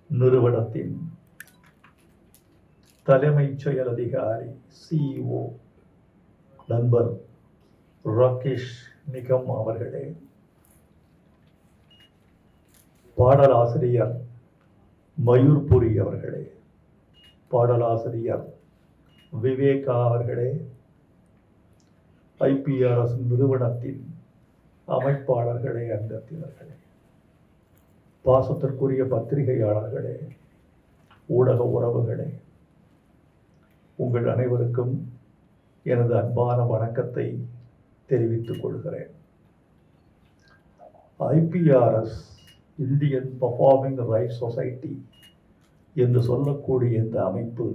நிறுவனத்தின் தலைமைச் செயல் அதிகாரி CEO நண்பர் ராகேஷ் நிகம் அவர்களே, பாடலாசிரியர் மயூர்புரி அவர்களே, பாடலாசிரியர் விவேகா அவர்களே, IPRS நிறுவனத்தின் அமைப்பாளர்களே, அங்கத்தினர்களே, பாசத்திற்குரிய பத்திரிகையாளர்களே, ஊடக உறவுகளே, உங்கள் அனைவருக்கும் எனது அன்பான வணக்கத்தை தெரிவித்துக் கொள்கிறேன். IPRS Indian performing rights society என்று சொல்லக்கூடிய இந்த அமைப்பு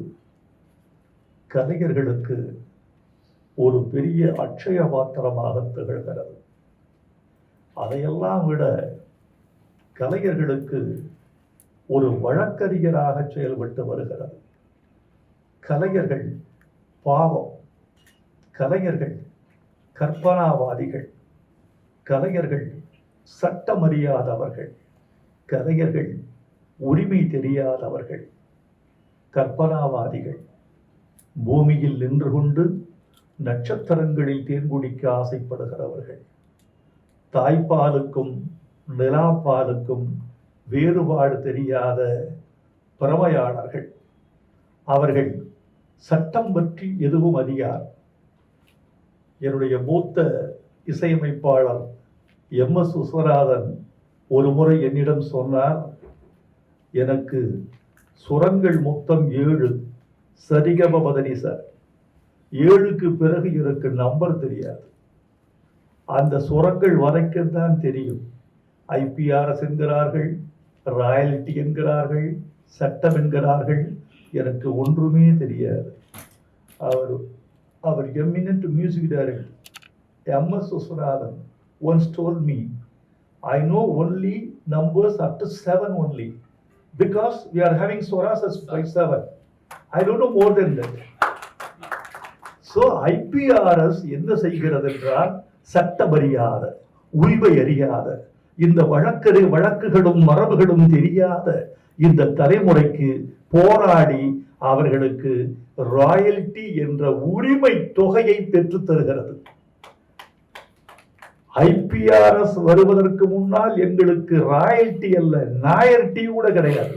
கலைஞர்களுக்கு ஒரு பெரிய அட்சய பாத்திரமாக திகழ்கிறது. அதையெல்லாம் விட கலைஞர்களுக்கு ஒரு வழக்கறிஞராக செயல்பட்டு வருகிறது. கலைஞர்கள் பாவம், கலைஞர்கள் கற்பனாவாதிகள், கலைஞர்கள் சட்டமறியாதவர்கள், கலைஞர்கள் உரிமை தெரியாதவர்கள், கற்பனாவாதிகள், பூமியில் நின்று கொண்டு நட்சத்திரங்களில் தேன்குடிக்க ஆசைப்படுகிறவர்கள், தாய்ப்பாலுக்கும் நிலாப்பாலுக்கும் வேறுபாடு தெரியாத பிரமையாளர்கள், அவர்கள் சட்டம் பற்றி எதுவும் அறியார். என்னுடைய மூத்த இசையமைப்பாளர் MS விஸ்வநாதன் ஒரு முறை என்னிடம் சொன்னார், எனக்கு சுரங்கள் மொத்தம் 7, சரிகம பதனி சார், 7க்கு பிறகு எனக்கு நம்பர் தெரியாது. அந்த சுரங்கள் வரைக்கும் தான் தெரியும். IPRS என்கிறார்கள், ராயல்டி என்கிறார்கள், சட்டம் என்கிறார்கள், எனக்கு ஒன்றுமே தெரியாது. அவர் eminent music director MS Viswanathan once told me, I know only numbers up to 7 only, because we are having swaras by 7. I don't know more than that. So IPRS என்ன செய்கிறது என்றால், சட்டமறியாத, உரிமை அறியாத, இந்த வழக்குகளும் மரபுகளும் தெரியாத இந்த தலைமுறைக்கு போராடி அவர்களுக்கு ராயல்டி என்ற உரிமை தொகையை பெற்றுத் தருகிறது. IPRS வருவதற்கு முன்னால் எங்களுக்கு ராயல்டி அல்ல, நாயர்டி கூட கிடையாது.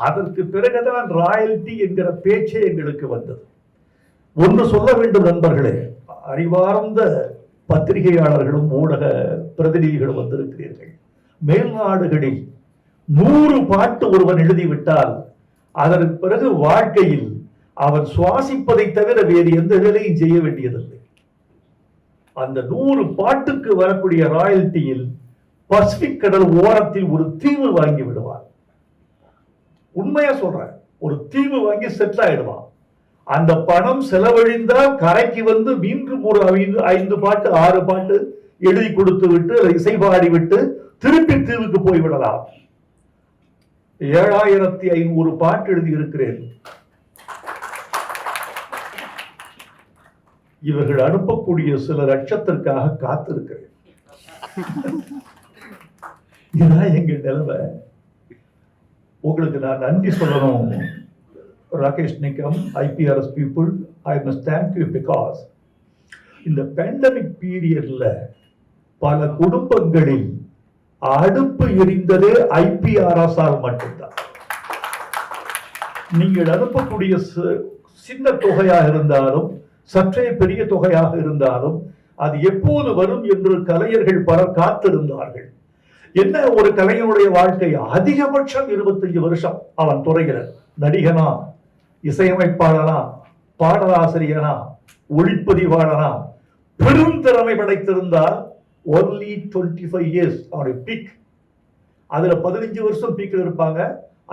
அதற்கு பிறகுதான் ராயல்டி என்கிற பேச்சே எங்களுக்கு வந்தது. ஒன்று சொல்ல வேண்டும் நண்பர்களே, அறிவார்ந்த பத்திரிகையாளர்களும் ஊடக பிரதிநிதிகளும் வந்திருக்கிறீர்கள். மேல்நாடுகளில் 100 பாட்டு ஒருவன் எழுதிவிட்டால் அதற்கு பிறகு வாழ்க்கையில் அவன் சுவாசிப்பதை தவிர வேறு எந்த வேலையும் செய்ய வேண்டியதில்லை. அந்த 100 பாட்டுக்கு வரக்கூடிய ராயல்டியில் பசிபிக் கடல் ஓரத்தில் ஒரு தீவு வாங்கி விடுவான். உண்மையா சொல்றேன், ஒரு தீவு வாங்கி செட்டில் ஆயிடுவான். அந்த பணம் செலவழிந்தால் கரைக்கு வந்து மீண்டும் ஒரு 5 பாட்டு 6 பாட்டு எழுதி கொடுத்து விட்டு இசை பாடி விட்டு திருப்பி தீவுக்கு போய்விடலாம். 7500 பாட்டு எழுதி இருக்கிறேன். இவர்கள் அனுப்பக்கூடிய சில லட்சத்திற்காக காத்திருக்கிறேன். இதுதான் எங்க நிலைமை. உங்களுக்கு நான் நன்றி சொல்லணும். Rakesh Nigam, IPRS people, I must thank you because இந்த பேண்டமிக் பீரியட்ல பல குடும்பங்களில் அடுப்பு எரிந்ததே IPRS ஆல் மட்டும்தான். நீங்கள் அனுப்பக்கூடிய சின்ன தொகையாக இருந்தாலும் சற்றே பெரிய தொகையாக இருந்தாலும் அது எப்போது வரும் என்று கலைஞர்கள் பலர் காத்திருந்தார்கள். என்ன ஒரு கலைஞனுடைய வாழ்க்கை, அதிகபட்சம் 25 வருஷம் அவன் துறைகிற நடிகனா, இசையமைப்பாளனா, பாடலாசிரியனா, ஒளிப்பதிவாளனா, பெரும் திறமை படைத்திருந்தால் only 25 years அவனுடைய பீக். அதுல 15 வருஷம் பீக்ல இருப்பாங்க.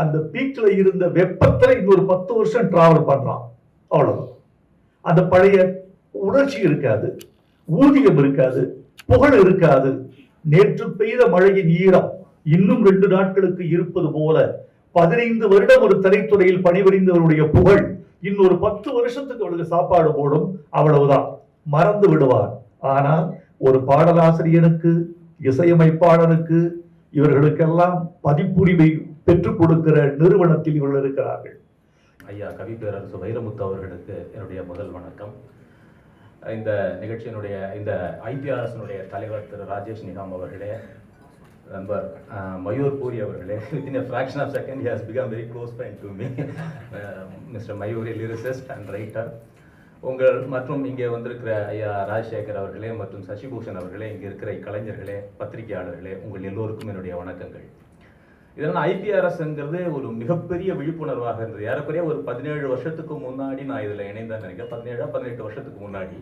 அந்த பீக்ல இருந்த வெப்பத்துல இன்னொரு 10 வருஷம் டிராவல் பண்றான். அவ்வளவு. அந்த பழைய உணர்ச்சி இருக்காது, ஊதியம் இருக்காது, புகழ் இருக்காது. நேற்று பெய்த மழையின் ஈரம் இன்னும் 2 நாட்களுக்கு இருப்பது போல 15 வருடம் ஒரு திரைத்துறையில் பணிபுரிந்தவருடைய புகழ் இன்னொரு 10 வருஷத்துக்கு அவளுக்கு சாப்பாடு போடும். அவ்வளவுதான், மறந்து விடுவார். ஆனால் ஒரு பாடலாசிரியனுக்கு, இசையமைப்பாளனுக்கு, இவர்களுக்கெல்லாம் பதிப்புரிமை பெற்றுக் கொடுக்கிற நிறுவனத்தில் இவர்கள் இருக்கிறார்கள். ஐயா கவி பேரரசு வைரமுத்து அவர்களுக்கு என்னுடைய முதல் வணக்கம். இந்த நிகழ்ச்சியினுடைய இந்த IPRS தலைவர் திரு ராகேஷ் நிகாம் அவர்களே, நண்பர் மயூர் பூரி அவர்களே, within a fraction of second he has become very close friend to me. Mister Mayuri, lyricist and writer. உங்கள் மற்றும் இங்கே வந்திருக்கிற ஐயா ராஜசேகர் அவர்களே மற்றும் சசிபூஷன் அவர்களே, இங்கே இருக்கிற கலைஞர்களே, பத்திரிகையாளர்களே, உங்கள் எல்லோருக்கும் என்னுடைய வணக்கங்கள். இதனால் IPRSங்கிறது ஒரு மிகப்பெரிய விழிப்புணர்வாக இருந்தது. ஏறக்குறைய ஒரு 17 வருஷத்துக்கு முன்னாடி நான் இதில் இணைந்தேன் நினைக்கிறேன். 17-18 வருஷத்துக்கு முன்னாடி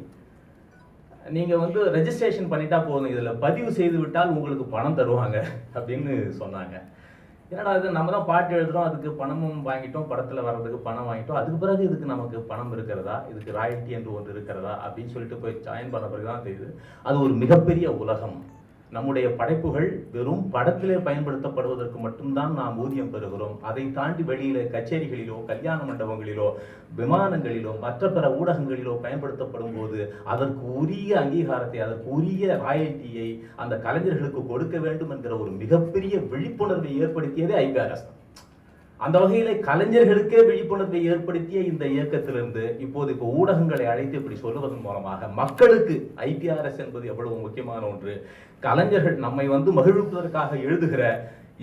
நீங்கள் ரெஜிஸ்ட்ரேஷன் பண்ணிட்டா போதும், இதில் பதிவு செய்து விட்டால் உங்களுக்கு பணம் தருவாங்க அப்படின்னு சொன்னாங்க. ஏன்னா அது நம்ம தான் பாட்டு எழுதுகிறோம், அதுக்கு பணமும் வாங்கிட்டோம், படத்தில் வர்றதுக்கு பணம் வாங்கிட்டோம், அதுக்கு பிறகு இதுக்கு நமக்கு பணம் இருக்கிறதா, இதுக்கு ராயல்ட்டி என்று ஒன்று இருக்கிறதா அப்படின்னு சொல்லிட்டு போய் ஜாயின் பண்ண பிறகு தான் தெரியுது அது ஒரு மிகப்பெரிய உலகம். நம்முடைய படைப்புகள் வெறும் படத்திலே பயன்படுத்தப்படுவதற்கு மட்டும்தான் நாம் ஊதியம் பெறுகிறோம். அதை தாண்டி வெளியில கச்சேரிகளிலோ, கல்யாண மண்டபங்களிலோ, விமானங்களிலோ, மற்ற பிற ஊடகங்களிலோ பயன்படுத்தப்படும் போது அதற்கு உரிய அங்கீகாரத்தை, அதற்கு உரிய ராயல்ட்டியை அந்த கலைஞர்களுக்கு கொடுக்க வேண்டும் என்கிற ஒரு மிகப்பெரிய விழிப்புணர்வை ஏற்படுத்தியதே IPRS. அந்த வகையில கலைஞர்களுக்கே விழிப்புணர்வை ஏற்படுத்திய இந்த இயக்கத்திலிருந்து இப்போ ஊடகங்களை அழைத்து இப்படி சொல்லுவதன் மூலமாக மக்களுக்கு IPRS என்பது எவ்வளவு முக்கியமான ஒன்று, கலைஞர்கள் நம்மை மகிழ்விப்பதற்காக எழுதுகிற,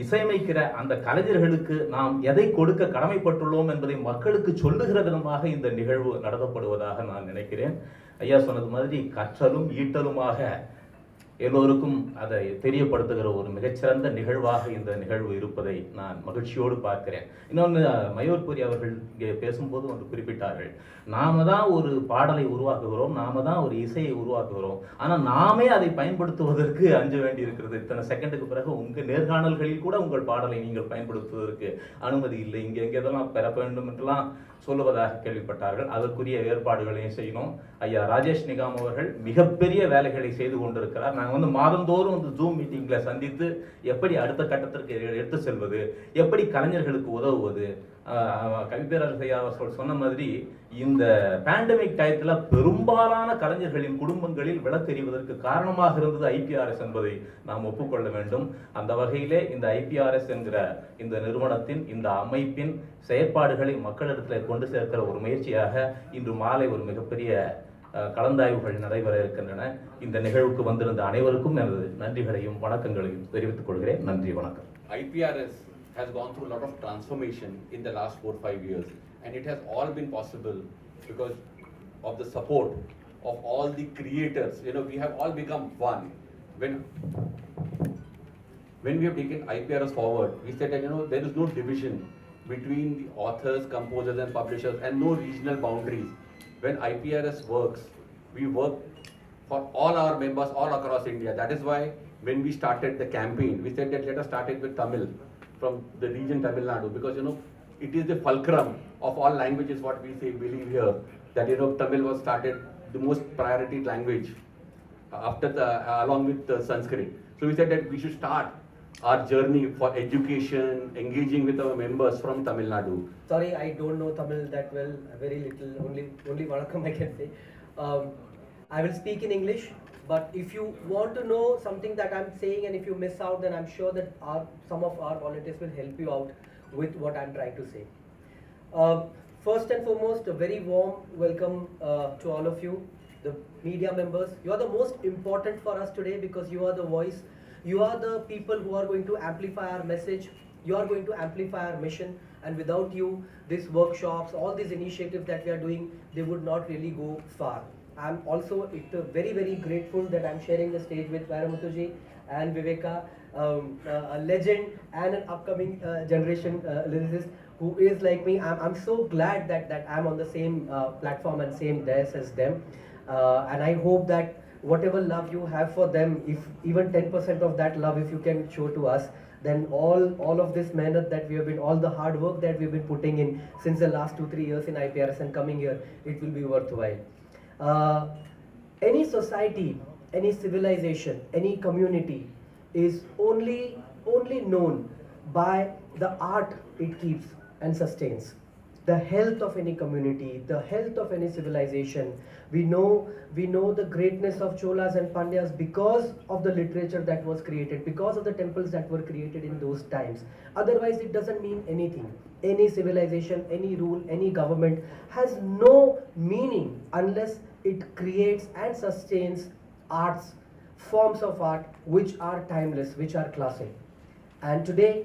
இசையமைக்கிற அந்த கலைஞர்களுக்கு நாம் எதை கொடுக்க கடமைப்பட்டுள்ளோம் என்பதை மக்களுக்கு சொல்லுகிற விதமாக இந்த நிகழ்வு நடத்தப்படுவதாக நான் நினைக்கிறேன். ஐயா சொன்னது மாதிரி கற்றலும் ஈட்டலுமாக எல்லோருக்கும் அதை தெரியப்படுத்துகிற ஒரு மிகச்சிறந்த நிகழ்வாக இந்த நிகழ்வு இருப்பதை நான் மகிழ்ச்சியோடு பார்க்கிறேன். இன்னொன்று, மயூர்புரி அவர்கள் இங்கே பேசும்போது குறிப்பிட்டார்கள், நாம தான் ஒரு பாடலை உருவாக்குகிறோம், நாம தான் ஒரு இசையை உருவாக்குகிறோம், ஆனால் நாமே அதை பயன்படுத்துவதற்கு அஞ்ச வேண்டி இருக்கிறது. இத்தனை செகண்டுக்கு பிறகு உங்கள் நேர்காணல்களில் கூட உங்கள் பாடலை நீங்கள் பயன்படுத்துவதற்கு அனுமதி இல்லை, இங்கே எங்கே இதெல்லாம் பெற வேண்டும் என்றெல்லாம் சொல்லுவதாக கேள்விப்பட்டார்கள். அதற்குரிய ஏற்பாடுகளையும் செய்யணும். ஐயா ராகேஷ் நிகாம் அவர்கள் மிகப்பெரிய வேலைகளை செய்து கொண்டிருக்கிறார். நாங்கள் மாதந்தோறும் ஜூம் மீட்டிங்ல சந்தித்து எப்படி அடுத்த கட்டத்திற்கு எடுத்து செல்வது, எப்படி கலைஞர்களுக்கு உதவுவது. கவிப்பேரரசு ஐயா அவர்கள் சொன்ன மாதிரி இந்த பேண்டமிக் டயத்தில் பெரும்பாலான கலைஞர்களின் குடும்பங்களில் விளக்கெறிவதற்கு காரணமாக இருந்தது IPRS என்பதை நாம் ஒப்புக்கொள்ள வேண்டும். அந்த வகையிலே இந்த IPRS என்கிற இந்த நிறுவனத்தின், இந்த அமைப்பின் செயற்பாடுகளை மக்களிடத்தில் கொண்டு சேர்க்கிற ஒரு முயற்சியாக இன்று மாலை ஒரு மிகப்பெரிய கலந்தாய்வுகள் நடைபெற இருக்கின்றன. இந்த நிகழ்வுக்கு வந்திருந்த அனைவருக்கும் எனது நன்றிகளையும் வணக்கங்களையும் தெரிவித்துக் கொள்கிறேன். நன்றி, வணக்கம். IPRS has gone through a lot of transformation in the last 4-5 years, and it has all been possible because of the support of all the creators. We have all become one. When we have taken IPRS forward, we said that there is no division between the authors, composers and publishers, and no regional boundaries. When IPRS works, we work for all our members all across India. That is why when we started the campaign, we said that let us start it with Tamil, from the region Tamil Nadu, because it is the fulcrum of all languages. What we believe here, that Tamil was started the most priority language after along with Sanskrit. So we said that we should start our journey for education, engaging with our members from Tamil Nadu. Sorry, I don't know Tamil that well, very little, only vanakkam I can say. I will speak in English, but if you want to know something that I'm saying and if you miss out, then I'm sure that some of our volunteers will help you out with what I'm trying to say. First and foremost, a very warm welcome to all of you, the media members. You are the most important for us today because you are the voice. You are the people who are going to amplify our message. You are going to amplify our mission. And without you, these workshops, all these initiatives that we are doing, they would not really go far. I'm also very, very grateful that I'm sharing the stage with Vairamuthu ji and Viveka, a legend and an upcoming generation lyricist who is like me. I'm so glad that I'm on the same platform and same dais as them. And I hope that whatever love you have for them, if even 10% of that love, if you can show to us, then all of this mehnat that we have been, all the hard work that we've been putting in since the last 2-3 years in IPRS and coming here, it will be worthwhile. Any society, any civilization, any community is only known by the art it keeps and sustains. the health of any community, the health of any civilization. We know the greatness of Cholas and Pandyas because of the literature that was created, because of the temples that were created in those times. Otherwise, it doesn't mean anything. Any civilization, any rule, any government has no meaning unless it creates and sustains arts, forms of art which are timeless, which are classic. And today,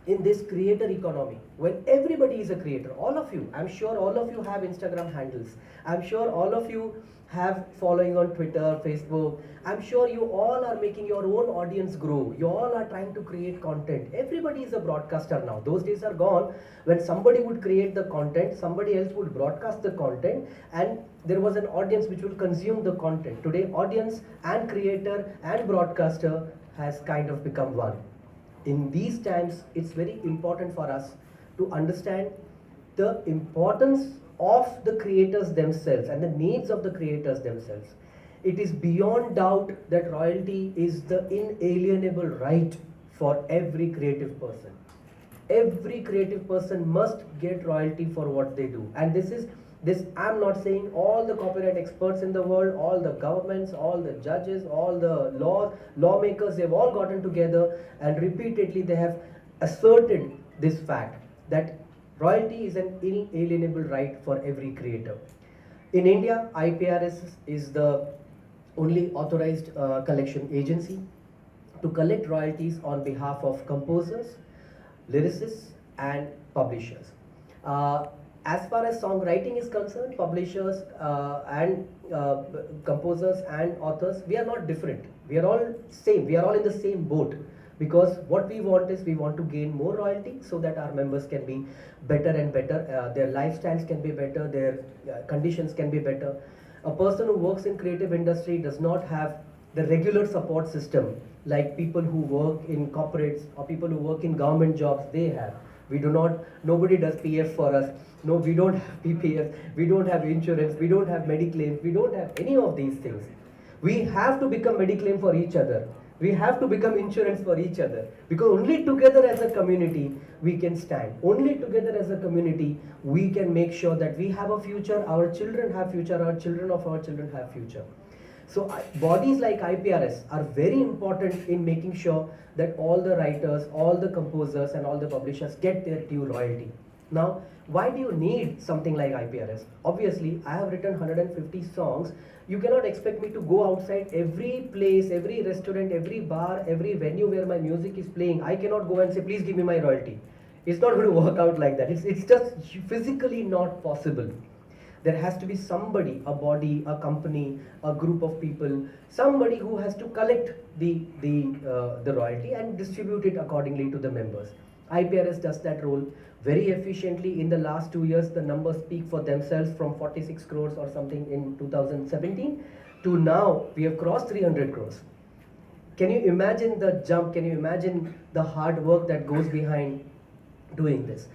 in this creator economy, when everybody is a creator, all of you, I'm sure all of you have Instagram handles, I'm sure all of you have following on Twitter, Facebook, I'm sure you all are making your own audience grow, you all are trying to create content. Everybody is a broadcaster now. Those days are gone when somebody would create the content, somebody else would broadcast the content, and there was an audience which will consume the content. Today, audience and creator and broadcaster has kind of become one. In these times, it's very important for us to understand the importance of the creators themselves and the needs of the creators themselves. It is beyond doubt that royalty is the inalienable right for every creative person. Every creative person must get royalty for what they do. And this I'm not saying all the copyright experts in the world, all the governments, all the judges, all the lawmakers, they've all gotten together and repeatedly they have asserted this fact that royalty is an inalienable right for every creator. In India, IPRS is the only authorized collection agency to collect royalties on behalf of composers, lyricists and publishers. As far as songwriting is concerned, publishers and composers and authors, we are not different. We are all same. We are all in the same boat, because what we want is we want to gain more royalty so that our members can be better and better. Their lifestyles can be better. Their conditions can be better. A person who works in creative industry does not have the regular support system like people who work in corporates or people who work in government jobs, they have. We do not, nobody does PF for us. No, we don't have PPF, we don't have insurance, we don't have mediclaim, we don't have any of these things. We have to become mediclaim for each other. We have to become insurance for each other, because only together as a community we can stand. Only together as a community we can make sure that we have a future, our children have future, our children of our children have future. So bodies like IPRS are very important in making sure that all the writers, all the composers and all the publishers get their due royalty. Now, why do you need something like IPRS? Obviously, I have written 150 songs. You cannot expect me to go outside every place, every restaurant, every bar, every venue where my music is playing. I cannot go and say, please give me my royalty. It's not going to work out like that. It's just physically not possible. There has to be somebody, a body, a company, a group of people, somebody who has to collect the royalty and distribute it accordingly to the members. IPRS does that role very efficiently. In the last 2 years, the numbers speak for themselves, from 46 crores or something in 2017 to now we have crossed 300 crores. Can you imagine the jump? Can you imagine the hard work that goes behind doing this?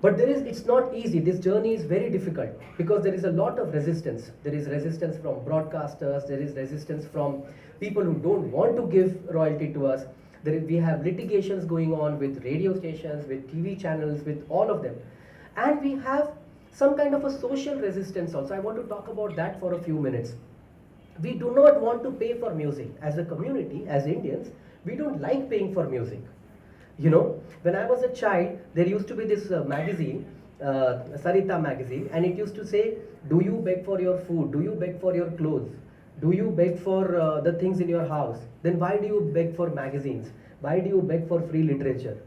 But it's not easy. This journey is very difficult because there is a lot of resistance. There is resistance from broadcasters. There is resistance from people who don't want to give royalty to us. We have litigations going on with radio stations, with TV channels, with all of them. And we have some kind of a social resistance also. I want to talk about that for a few minutes. We do not want to pay for music. As a community, as Indians, we don't like paying for music. You know, when I was a child, there used to be this magazine, Sarita magazine, and it used to say, do you beg for your food? Do you beg for your clothes? Do you beg for the things in your house? Then why do you beg for magazines? Why do you beg for free literature?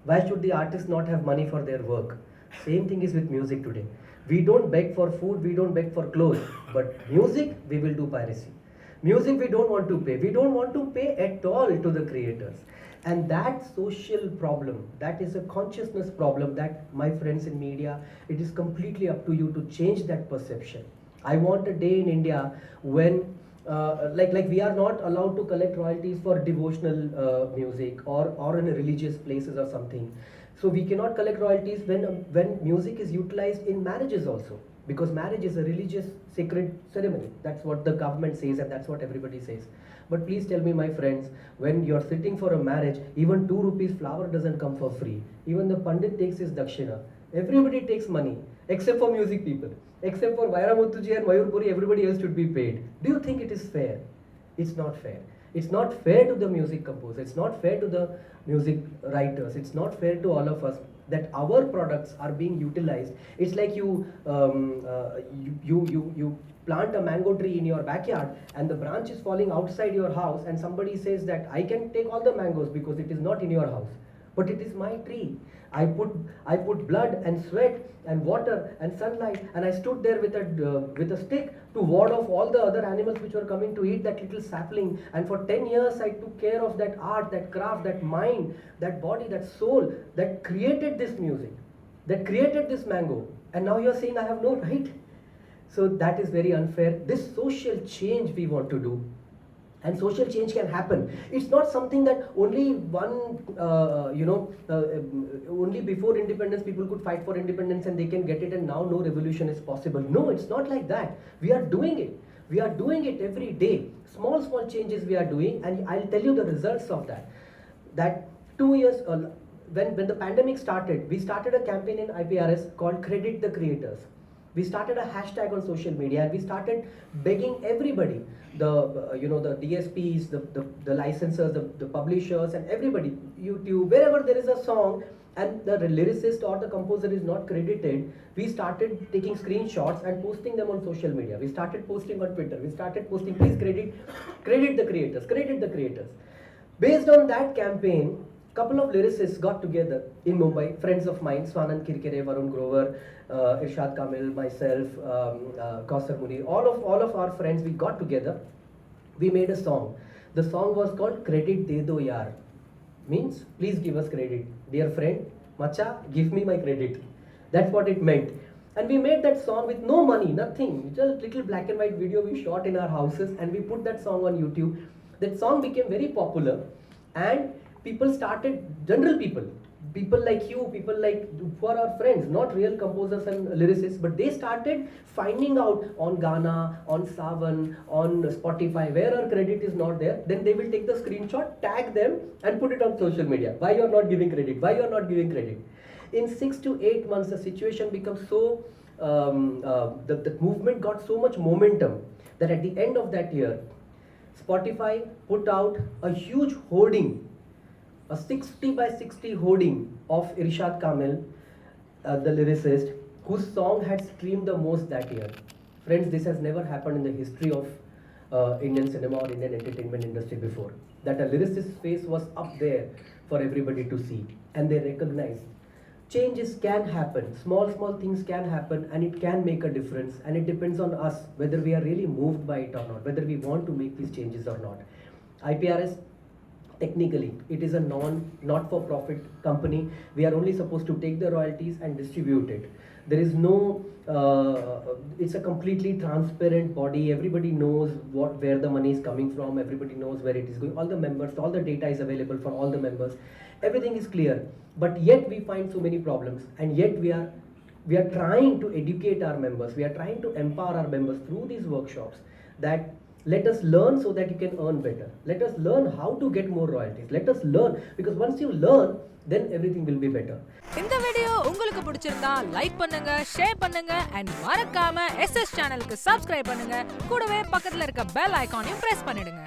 Why should the artists not have money for their work? Same thing is with music today. We don't beg for food, we don't beg for clothes, but music, we will do piracy. Music, we don't want to pay. We don't want to pay at all to the creators. And that social problem, that is a consciousness problem that, my friends in media, it is completely up to you to change that perception. I want a day in India when like we are not allowed to collect royalties for devotional music or in religious places or something. So we cannot collect royalties when music is utilized in marriages also, because marriage is a religious sacred ceremony. That's what the government says and that's what everybody says. But please tell me, my friends, when you're sitting for a marriage, even 2 rupees flower doesn't come for free. Even the Pandit takes his dakshina. Everybody takes money, except for music people. Except for Vairamuthuji and Mayurpuri, everybody else should be paid. Do you think it is fair? It's not fair. It's not fair to the music composer. It's not fair to the music writers. It's not fair to all of us that our products are being utilized. It's like you plant a mango tree in your backyard and the branch is falling outside your house, and somebody says that I can take all the mangoes because it is not in your house, but it is my tree. I put blood and sweat and water and sunlight, and I stood there with a stick to ward off all the other animals which were coming to eat that little sapling. And for 10 years I took care of that art, that craft, that mind, that body, that soul that created this music, that created this mango. And now you're saying I have no right? So that is very unfair. This social change we want to do. And social change can happen. It's not something that only only before independence people could fight for independence and they can get it and now no revolution is possible. No, it's not like that. We are doing it. We are doing it every day. Small changes we are doing, and I'll tell you the results of that. That 2 years, when the pandemic started, we started a campaign in IPRS called Credit the Creators. We started a hashtag on social media and we started begging everybody, the DSPs, the licensors, the publishers, and everybody, YouTube, wherever there is a song and the lyricist or the composer is not credited, we started taking screenshots and posting them on social media. We started posting on Twitter. We started posting, please credit the creators, credit the creators. Based on that campaign, couple of lyricists got together in Mumbai, friends of mine, Swanand Kirkere, Varun Grover, Irshad Kamil, myself, Kausar Muni, all of our friends, we got together. We made a song. The song was called Credit De Do Yaar. Means, please give us credit. Dear friend, Macha, give me my credit. That's what it meant. And we made that song with no money, nothing. Just a little black and white video we shot in our houses and we put that song on YouTube. That song became very popular and people started, general people like you, people like who are our friends, not real composers and lyricists, but they started finding out on Gaana, on Savan, on Spotify, where our credit is not there, then they will take the screenshot, tag them and put it on social media. Why you are not giving credit? Why you are not giving credit? In 6 to 8 months, the situation becomes so, the movement got so much momentum that at the end of that year, Spotify put out a huge hoarding, a 60 by 60 hoarding of Irshad Kamil, the lyricist, whose song had streamed the most that year. Friends, this has never happened in the history of Indian cinema or Indian entertainment industry before. That a lyricist's face was up there for everybody to see, and they recognized changes can happen, small things can happen, and it can make a difference, and it depends on us whether we are really moved by it or not, whether we want to make these changes or not. IPRS, technically, it is a not-for-profit company. We are only supposed to take the royalties and distribute it. There is no, it's a completely transparent body. Everybody knows where the money is coming from. Everybody knows where it is going. All the members, all the data is available for all the members. Everything is clear. But yet we find so many problems, and yet we are trying to educate our members. We are trying to empower our members through these workshops that let us learn so that you can earn better. Let us learn how to get more royalties. Let us learn, because once you learn, then everything will be better. இந்த video உங்களுக்கு பிடிச்சிருந்தா like பண்ணுங்க, share பண்ணுங்க and மறக்காம SS சேனலுக்கு subscribe பண்ணுங்க. கூடவே பக்கத்துல இருக்க பெல் ஐகானையும் பிரஸ் பண்ணிடுங்க.